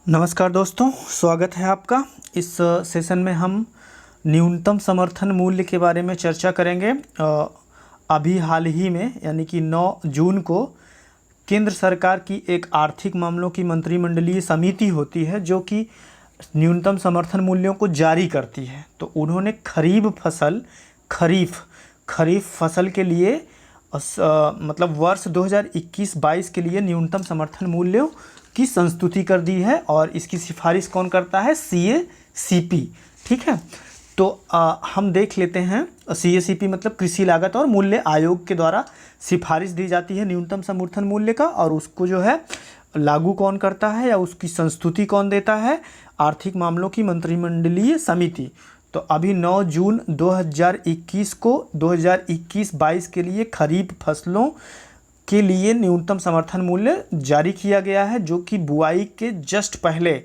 नमस्कार दोस्तों, स्वागत है आपका। इस सेशन में हम न्यूनतम समर्थन मूल्य के बारे में चर्चा करेंगे। अभी हाल ही में यानी कि 9 जून को केंद्र सरकार की एक आर्थिक मामलों की मंत्रिमंडलीय समिति होती है जो कि न्यूनतम समर्थन मूल्यों को जारी करती है। तो उन्होंने खरीफ फसल के लिए मतलब वर्ष 2021-22 के लिए न्यूनतम समर्थन मूल्यों की संस्तुति कर दी है और इसकी सिफारिश कौन करता है? CACP। ठीक है, तो हम देख लेते हैं। CACP मतलब कृषि लागत और मूल्य आयोग के द्वारा सिफारिश दी जाती है न्यूनतम समर्थन मूल्य का, और उसको जो है लागू कौन करता है या उसकी संस्तुति कौन देता है? आर्थिक मामलों की मंत्रिमंडलीय समिति। तो अभी 9 जून 2021 को 2021-22 के लिए खरीफ फसलों के लिए न्यूनतम समर्थन मूल्य जारी किया गया है, जो कि बुआई के जस्ट पहले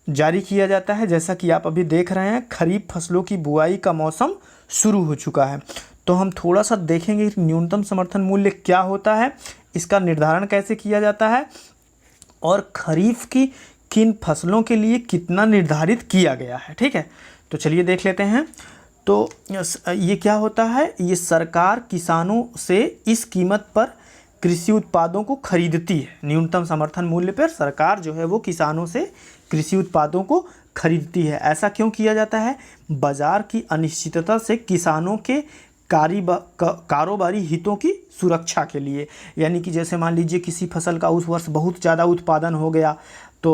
जारी किया जाता है। जैसा कि आप अभी देख रहे हैं, खरीफ फसलों की बुआई का मौसम शुरू हो चुका है। तो हम थोड़ा सा देखेंगे न्यूनतम समर्थन मूल्य क्या होता है, इसका निर्धारण कैसे किया जाता है और खरीफ की किन फसलों के लिए कितना निर्धारित किया गया है। ठीक है, तो चलिए देख लेते हैं। तो ये क्या होता है? ये सरकार किसानों से इस कीमत पर कृषि उत्पादों को खरीदती है। न्यूनतम समर्थन मूल्य पर सरकार जो है वो किसानों से कृषि उत्पादों को खरीदती है। ऐसा क्यों किया जाता है? बाजार की अनिश्चितता से किसानों के कारोबारी हितों की सुरक्षा के लिए। यानी कि जैसे मान लीजिए किसी फसल का उस वर्ष बहुत ज़्यादा उत्पादन हो गया तो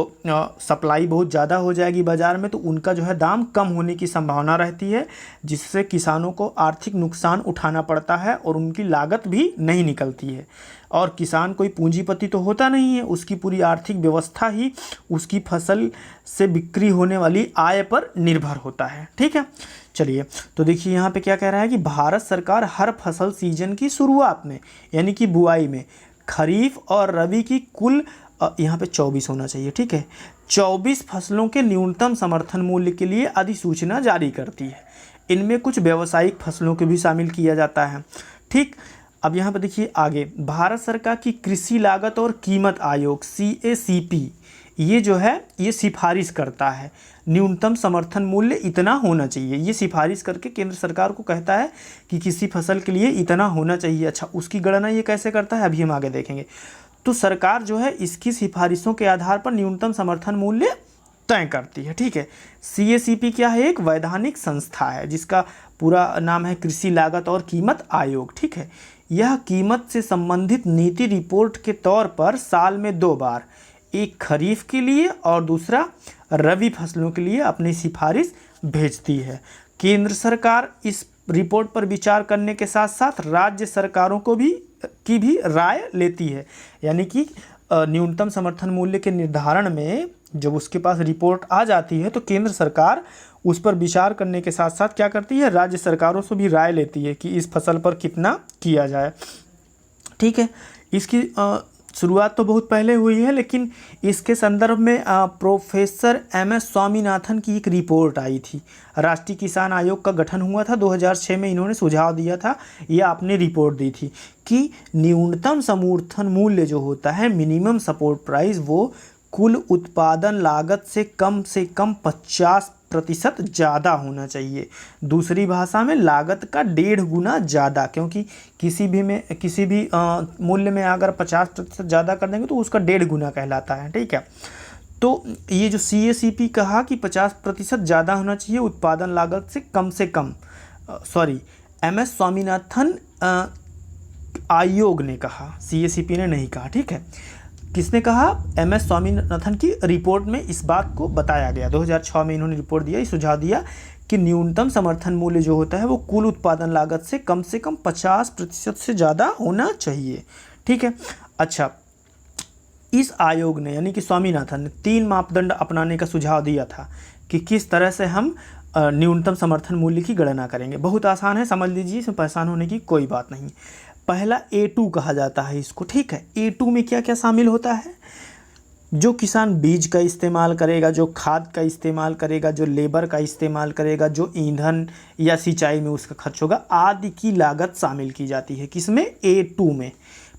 सप्लाई बहुत ज़्यादा हो जाएगी बाज़ार में, तो उनका जो है दाम कम होने की संभावना रहती है, जिससे किसानों को आर्थिक नुकसान उठाना पड़ता है और उनकी लागत भी नहीं निकलती है। और किसान कोई पूंजीपति तो होता नहीं है, उसकी पूरी आर्थिक व्यवस्था ही उसकी फसल से बिक्री होने वाली आय पर निर्भर होता है। ठीक है, चलिए तो देखिए यहाँ पे क्या कह रहा है कि भारत सरकार हर फसल सीजन की शुरुआत में यानी कि बुआई में खरीफ और रबी की कुल यहाँ पे 24 होना चाहिए। ठीक है, 24 फसलों के न्यूनतम समर्थन मूल्य के लिए अधिसूचना जारी करती है। इनमें कुछ व्यावसायिक फसलों को भी शामिल किया जाता है। ठीक, अब यहाँ पे देखिए आगे, भारत सरकार की कृषि लागत और कीमत आयोग CACP ये जो है ये सिफारिश करता है न्यूनतम समर्थन मूल्य इतना होना चाहिए। ये सिफारिश करके केंद्र सरकार को कहता है कि किसी फसल के लिए इतना होना चाहिए। अच्छा, उसकी गणना ये कैसे करता है अभी हम आगे देखेंगे। तो सरकार जो है इसकी सिफारिशों के आधार पर न्यूनतम समर्थन मूल्य तय करती है। ठीक है, CACP क्या है? एक वैधानिक संस्था है जिसका पूरा नाम है कृषि लागत और कीमत आयोग। ठीक है, यह कीमत से संबंधित नीति रिपोर्ट के तौर पर साल में 2 बार, एक खरीफ के लिए और दूसरा रबी फसलों के लिए अपनी सिफारिश भेजती है। केंद्र सरकार इस रिपोर्ट पर विचार करने के साथ साथ राज्य सरकारों की भी राय लेती है। यानी कि न्यूनतम समर्थन मूल्य के निर्धारण में जब उसके पास रिपोर्ट आ जाती है तो केंद्र सरकार उस पर विचार करने के साथ साथ क्या करती है? राज्य सरकारों से भी राय लेती है कि इस फसल पर कितना किया जाए। ठीक है, इसकी शुरुआत तो बहुत पहले हुई है, लेकिन इसके संदर्भ में प्रोफेसर MS स्वामीनाथन की एक रिपोर्ट आई थी। राष्ट्रीय किसान आयोग का गठन हुआ था 2006 में। इन्होंने सुझाव दिया था, ये आपने रिपोर्ट दी थी कि न्यूनतम समर्थन मूल्य जो होता है, मिनिमम सपोर्ट प्राइस, वो कुल उत्पादन लागत से कम 50% ज़्यादा होना चाहिए। दूसरी भाषा में लागत का 1.5 गुना ज़्यादा, क्योंकि किसी भी मूल्य में अगर 50% ज़्यादा कर देंगे तो उसका 1.5 गुना कहलाता है। ठीक है, तो ये जो CACP कहा कि 50% ज़्यादा होना चाहिए उत्पादन लागत से कम MS स्वामीनाथन आयोग ने कहा, CACP ने नहीं कहा। ठीक है, किसने कहा? MS स्वामीनाथन की रिपोर्ट में इस बात को बताया गया। 2006 में इन्होंने रिपोर्ट दिया, सुझाव दिया कि न्यूनतम समर्थन मूल्य जो होता है वो कुल उत्पादन लागत से कम 50% से ज़्यादा होना चाहिए। ठीक है, अच्छा, इस आयोग ने यानी कि स्वामीनाथन ने 3 मापदंड अपनाने का सुझाव दिया था कि किस तरह से हम न्यूनतम समर्थन मूल्य की गणना करेंगे। बहुत आसान है, समझ लीजिए, इसमें परेशान होने की कोई बात नहीं। पहला A2 कहा जाता है इसको। ठीक है, A2 में क्या क्या शामिल होता है? जो किसान बीज का इस्तेमाल करेगा, जो खाद का इस्तेमाल करेगा, जो लेबर का इस्तेमाल करेगा, जो ईंधन या सिंचाई में उसका खर्च होगा, आदि की लागत शामिल की जाती है। किसमें? A2 में।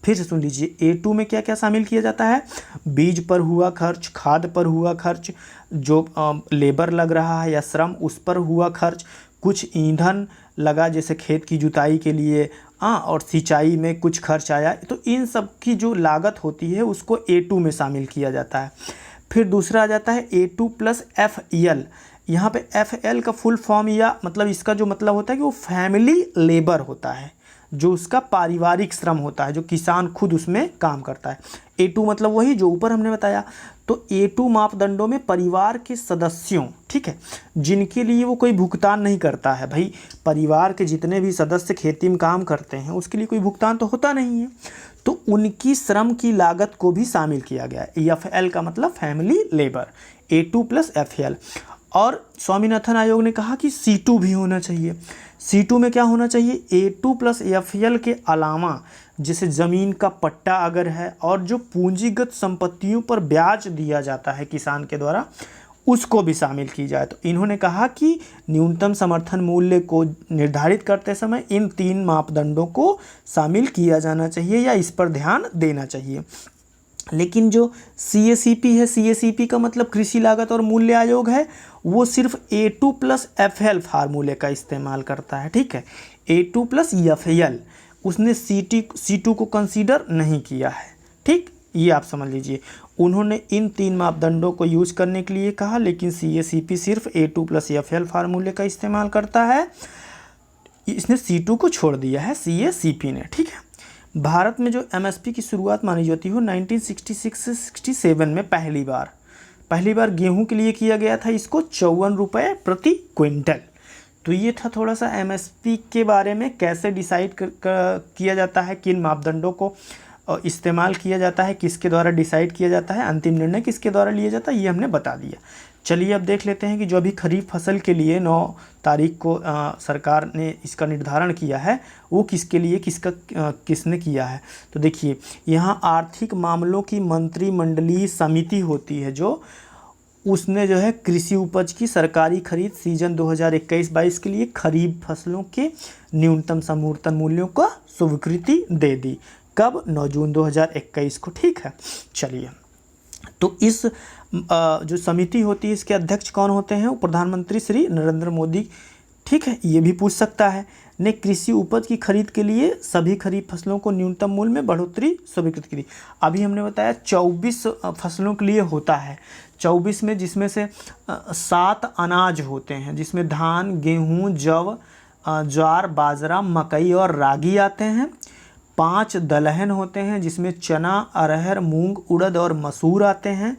फिर से सुन लीजिए, A2 में क्या क्या शामिल किया जाता है? बीज पर हुआ खर्च, खाद पर हुआ खर्च, जो लेबर लग रहा है या श्रम उस पर हुआ खर्च, कुछ ईंधन लगा जैसे खेत की जुताई के लिए, और सिंचाई में कुछ खर्च आया, तो इन सब की जो लागत होती है उसको A2 में शामिल किया जाता है। फिर दूसरा आ जाता है A2 प्लस FL। यहाँ पे FL का फुल फॉर्म या मतलब इसका जो मतलब होता है कि वो फैमिली लेबर होता है, जो उसका पारिवारिक श्रम होता है, जो किसान खुद उसमें काम करता है। A2 मतलब वही जो ऊपर हमने बताया। तो A2 मापदंडों में परिवार के सदस्यों, ठीक है, जिनके लिए वो कोई भुगतान नहीं करता है, भाई परिवार के जितने भी सदस्य खेती में काम करते हैं उसके लिए कोई भुगतान तो होता नहीं है, तो उनकी श्रम की लागत को भी शामिल किया गया है। FL का मतलब family labour, A2 plus FL। और स्वामीनाथन आयोग ने कहा कि C2 भी होना चाहिए। C2 में क्या होना चाहिए? A2 प्लस FL के अलावा जैसे ज़मीन का पट्टा अगर है और जो पूंजीगत संपत्तियों पर ब्याज दिया जाता है किसान के द्वारा, उसको भी शामिल की जाए। तो इन्होंने कहा कि न्यूनतम समर्थन मूल्य को निर्धारित करते समय इन 3 मापदंडों को शामिल किया जाना चाहिए या इस पर ध्यान देना चाहिए। लेकिन जो CACP है, CACP का मतलब कृषि लागत और मूल्य आयोग है, वो सिर्फ A2 प्लस FL फार्मूले का इस्तेमाल करता है, ठीक है, A2 प्लस FL, उसने C2 को कंसीडर नहीं किया है, ठीक, ये आप समझ लीजिए। उन्होंने इन 3 मापदंडों को यूज करने के लिए कहा, लेकिन CACP सिर्फ A2 प्लस FL फार्मूले का इस्तेमाल करता है, इसने C2 को छोड़ दिया है CACP ने, ठीक है। भारत में जो MSP की शुरुआत मानी जाती है 1966 से 67 में पहली बार गेहूं के लिए किया गया था, इसको 54 रुपये प्रति क्विंटल। तो ये था थोड़ा सा MSP के बारे में, कैसे डिसाइड किया जाता है, किन मापदंडों को इस्तेमाल किया जाता है, किसके द्वारा डिसाइड किया जाता है, अंतिम निर्णय किसके द्वारा लिया जाता है, ये हमने बता दिया। चलिए अब देख लेते हैं कि जो अभी खरीफ फसल के लिए 9 तारीख को सरकार ने इसका निर्धारण किया है, वो किसके लिए किसने किया है। तो देखिए, यहाँ आर्थिक मामलों की मंत्रिमंडलीय समिति होती है, जो उसने जो है कृषि उपज की सरकारी खरीद सीजन 2021-22 के लिए खरीफ फसलों के न्यूनतम समर्थन मूल्यों का स्वीकृति दे दी। कब? 9 जून 2021 को, ठीक है। चलिए, तो इस जो समिति होती है इसके अध्यक्ष कौन होते हैं? प्रधानमंत्री श्री नरेंद्र मोदी, ठीक है, ये भी पूछ सकता है, ने कृषि उपज की खरीद के लिए सभी खरीफ फसलों को न्यूनतम मूल्य में बढ़ोतरी स्वीकृत की। अभी हमने बताया 24 फसलों के लिए होता है, 24 में जिसमें से 7 अनाज होते हैं, जिसमें धान, गेहूँ, जव, ज्वार, बाजरा, मकई और रागी आते हैं। 5 दलहन होते हैं, जिसमें चना, अरहर, मूंग, उड़द और मसूर आते हैं।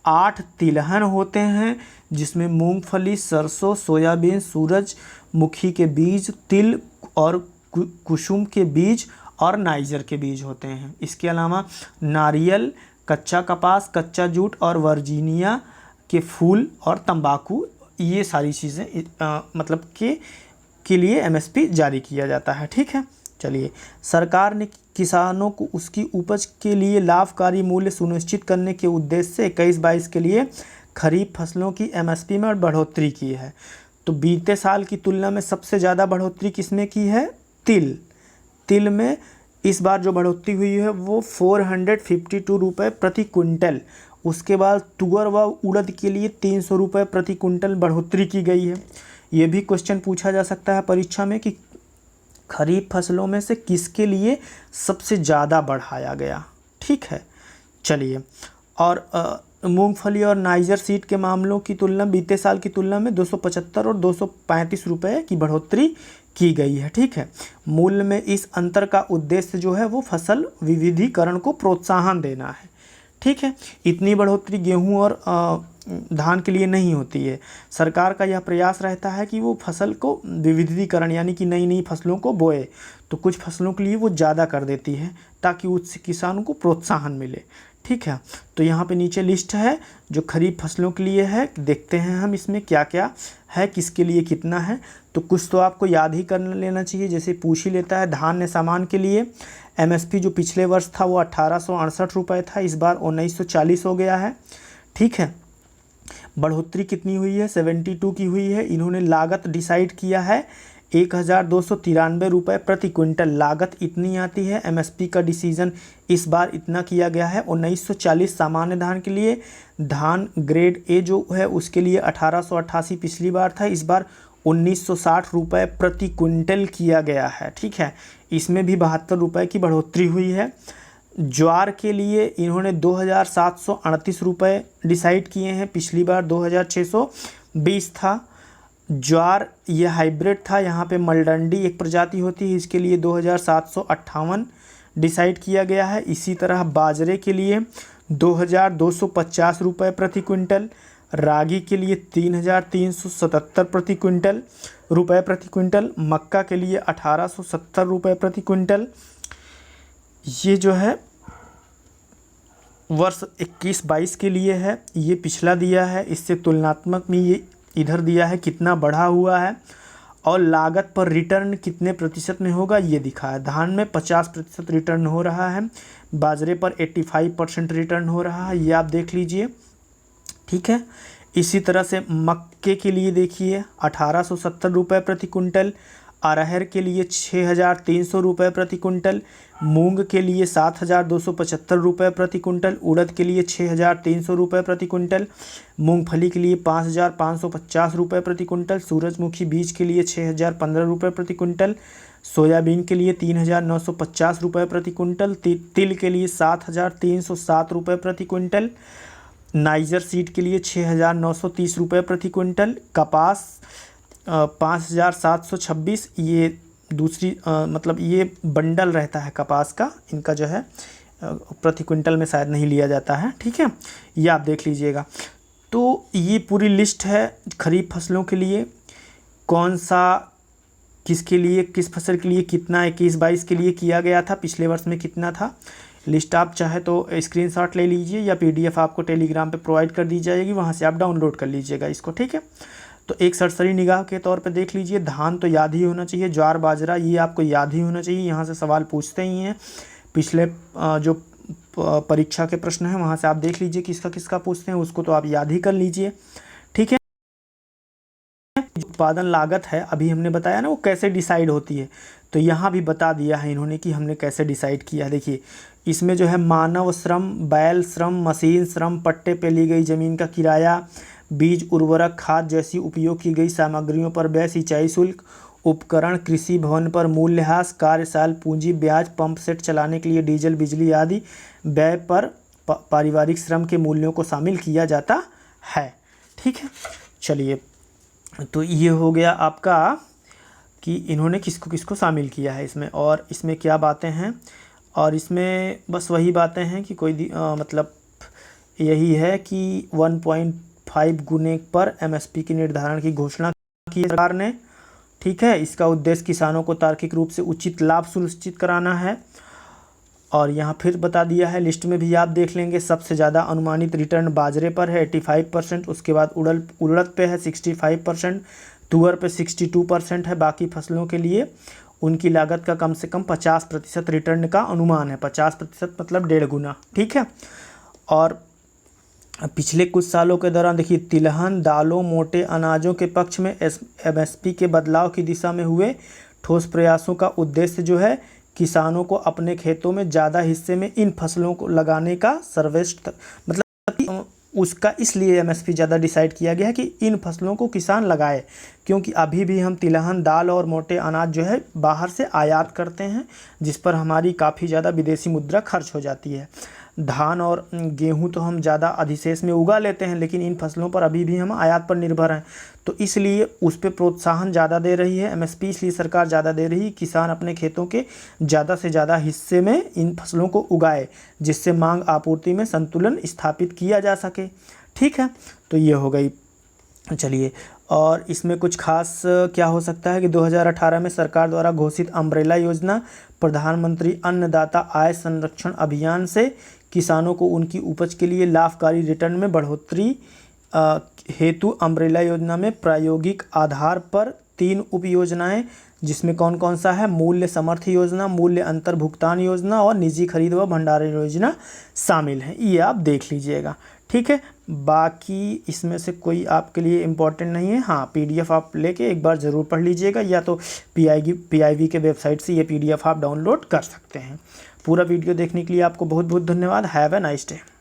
8 तिलहन होते हैं, जिसमें मूंगफली, सरसों, सोयाबीन, सूरजमुखी के बीज, तिल और कुसुम के बीज और नाइजर के बीज होते हैं। इसके अलावा नारियल, कच्चा कपास, कच्चा जूट और वर्जीनिया के फूल और तंबाकू, ये सारी चीज़ें मतलब के लिए MSP जारी किया जाता है, ठीक है। चलिए, सरकार ने किसानों को उसकी उपज के लिए लाभकारी मूल्य सुनिश्चित करने के उद्देश्य से 21-22 के लिए खरीफ फसलों की MSP में बढ़ोतरी की है। तो बीते साल की तुलना में सबसे ज़्यादा बढ़ोतरी किसमें की है? तिल में इस बार जो बढ़ोतरी हुई है वो 452 रुपये प्रति क्विंटल। उसके बाद तुअर व उड़द के लिए 300 रुपये प्रति क्विंटल बढ़ोतरी की गई है। ये भी क्वेश्चन पूछा जा सकता है परीक्षा में कि खरीफ फसलों में से किसके लिए सबसे ज़्यादा बढ़ाया गया, ठीक है। चलिए, और मूंगफली और नाइजर सीड के मामलों की तुलना बीते साल की तुलना में 275 और 235 रुपये की बढ़ोतरी की गई है, ठीक है। मूल्य में इस अंतर का उद्देश्य जो है वो फसल विविधीकरण को प्रोत्साहन देना है, ठीक है। इतनी बढ़ोतरी गेहूं और धान के लिए नहीं होती है। सरकार का यह प्रयास रहता है कि वो फसल को विविधीकरण यानी कि नई नई फसलों को बोए, तो कुछ फसलों के लिए वो ज़्यादा कर देती है ताकि उससे किसानों को प्रोत्साहन मिले, ठीक है। तो यहाँ पे नीचे लिस्ट है जो खरीफ फसलों के लिए है, देखते हैं हम इसमें क्या क्या है, किसके लिए कितना है। तो कुछ तो आपको याद ही कर लेना चाहिए, जैसे पूछ ही लेता है। धान्य सामान के लिए MSP जो पिछले वर्ष था वो 1868 रुपये था, इस बार 1940 हो गया है, ठीक है। बढ़ोतरी कितनी हुई है? 72 की हुई है। इन्होंने लागत डिसाइड किया है ₹1293 प्रति क्विंटल लागत इतनी आती है। एमएसपी का डिसीजन इस बार इतना किया गया है। 1940 सामान्य धान के लिए, धान ग्रेड ए जो है उसके लिए 1888 पिछली बार था, इस बार ₹1960 प्रति क्विंटल किया गया है। ठीक है, इसमें भी ₹72 की बढ़ोतरी हुई है। ज्वार के लिए इन्होंने ₹2738 डिसाइड किए हैं, पिछली बार 2620 था। ज्वार ये हाइब्रिड था, यहाँ पे मलडंडी एक प्रजाति होती है, इसके लिए 2758 डिसाइड किया गया है। इसी तरह बाजरे के लिए ₹2250 प्रति क्विंटल, रागी के लिए 3377 प्रति क्विंटल मक्का के लिए ₹1870 प्रति क्विंटल। ये जो है वर्ष 21-22 के लिए है, ये पिछला दिया है, इससे तुलनात्मक में ये इधर दिया है कितना बढ़ा हुआ है, और लागत पर रिटर्न कितने प्रतिशत में होगा ये दिखा है। धान में 50% रिटर्न हो रहा है, बाजरे पर 85% रिटर्न हो रहा है, ये आप देख लीजिए। ठीक है, इसी तरह से मक्के के लिए देखिए ₹1870 प्रति क्विंटल, अरहर के लिए ₹6300 प्रति क्विंटल, मूंग के लिए ₹7275 प्रति क्विंटल, उड़द के लिए ₹6300 प्रति क्विंटल, मूंगफली के लिए ₹5550 प्रति क्विंटल, सूरजमुखी बीज के लिए ₹6015 प्रति क्विंटल, सोयाबीन के लिए ₹3950 प्रति क्विंटल, तिल के लिए ₹7307 प्रति क्विंटल, नाइजर सीड के लिए ₹6930 प्रति क्विंटल, कपास 5726, ये दूसरी मतलब ये बंडल रहता है कपास का, इनका जो है प्रति क्विंटल में शायद नहीं लिया जाता है। ठीक है, ये आप देख लीजिएगा। तो ये पूरी लिस्ट है खरीफ फसलों के लिए, कौन सा किसके लिए किस फसल के लिए कितना 21-22 के लिए किया गया था, पिछले वर्ष में कितना था। लिस्ट आप चाहे तो स्क्रीनशॉट ले लीजिए या पीडीएफ आपको टेलीग्राम पे प्रोवाइड कर दी जाएगी, वहाँ से आप डाउनलोड कर लीजिएगा इसको। ठीक है, तो एक सरसरी निगाह के तौर पे देख लीजिए। धान तो याद ही होना चाहिए, ज्वार बाजरा ये आपको याद ही होना चाहिए, यहाँ से सवाल पूछते ही हैं। पिछले जो परीक्षा के प्रश्न हैं वहाँ से आप देख लीजिए किसका किसका पूछते हैं, उसको तो आप याद ही कर लीजिए। ठीक है, उत्पादन लागत है अभी हमने बताया ना वो कैसे डिसाइड होती है, तो यहाँ भी बता दिया है इन्होंने कि हमने कैसे डिसाइड किया। देखिए इसमें जो है मानव श्रम, बैल श्रम, मशीन श्रम, पट्टे पे ली गई ज़मीन का किराया, बीज उर्वरक खाद जैसी उपयोग की गई सामग्रियों पर व्यय, सिंचाई शुल्क, उपकरण, कृषि भवन पर मूल्यह्रास, कार्यशाल पूंजी, ब्याज, पंप सेट चलाने के लिए डीजल, बिजली आदि व्यय पर पारिवारिक श्रम के मूल्यों को शामिल किया जाता है। ठीक है, चलिए तो ये हो गया आपका कि इन्होंने किसको किसको शामिल किया है इसमें, और इसमें क्या बातें हैं, और इसमें बस वही बातें हैं कि कोई मतलब यही है कि 1.5 गुने पर एमएसपी के निर्धारण की घोषणा की सरकार ने। ठीक है, इसका उद्देश्य किसानों को तार्किक रूप से उचित लाभ सुनिश्चित कराना है। और यहाँ फिर बता दिया है, लिस्ट में भी आप देख लेंगे, सबसे ज़्यादा अनुमानित रिटर्न बाजरे पर है 85%, उसके बाद उड़द पे है 65%, तुअर पे 62% है। बाकी फसलों के लिए उनकी लागत का कम से कम 50% रिटर्न का अनुमान है, 50% मतलब 1.5 गुना। ठीक है, और पिछले कुछ सालों के दौरान देखिए तिलहन, दालों, मोटे अनाजों के पक्ष में एमएसपी के बदलाव की दिशा में हुए ठोस प्रयासों का उद्देश्य जो है किसानों को अपने खेतों में ज़्यादा हिस्से में इन फसलों को लगाने का सर्वश्रेष्ठ मतलब उसका इसलिए एमएसपी ज़्यादा डिसाइड किया गया है कि इन फसलों को किसान लगाए, क्योंकि अभी भी हम तिलहन, दाल और मोटे अनाज जो है बाहर से आयात करते हैं, जिस पर हमारी काफ़ी ज़्यादा विदेशी मुद्रा खर्च हो जाती है। धान और गेहूं तो हम ज़्यादा अधिशेष में उगा लेते हैं, लेकिन इन फसलों पर अभी भी हम आयात पर निर्भर हैं, तो इसलिए उस पर प्रोत्साहन ज़्यादा दे रही है एमएसपी, इसलिए सरकार ज़्यादा दे रही है, किसान अपने खेतों के ज़्यादा से ज़्यादा हिस्से में इन फसलों को उगाए, जिससे मांग आपूर्ति में संतुलन स्थापित किया जा सके। ठीक है, तो ये हो गई। चलिए, और इसमें कुछ खास क्या हो सकता है कि 2018 में सरकार द्वारा घोषित अम्ब्रेला योजना प्रधानमंत्री अन्नदाता आय संरक्षण अभियान से किसानों को उनकी उपज के लिए लाभकारी रिटर्न में बढ़ोतरी हेतु अम्ब्रेला योजना में प्रायोगिक आधार पर 3 उप योजनाएं, जिसमें कौन कौन सा है, मूल्य समर्थ योजना, मूल्य अंतर भुगतान योजना और निजी खरीद व भंडारण योजना शामिल है। ये आप देख लीजिएगा, ठीक है। बाकी इसमें से कोई आपके लिए इम्पोर्टेंट नहीं है। हाँ, पीडीएफ आप लेके एक बार ज़रूर पढ़ लीजिएगा, या तो पीआईबी के वेबसाइट से ये पीडीएफ आप डाउनलोड कर सकते हैं। पूरा वीडियो देखने के लिए आपको बहुत बहुत धन्यवाद। Have a nice day.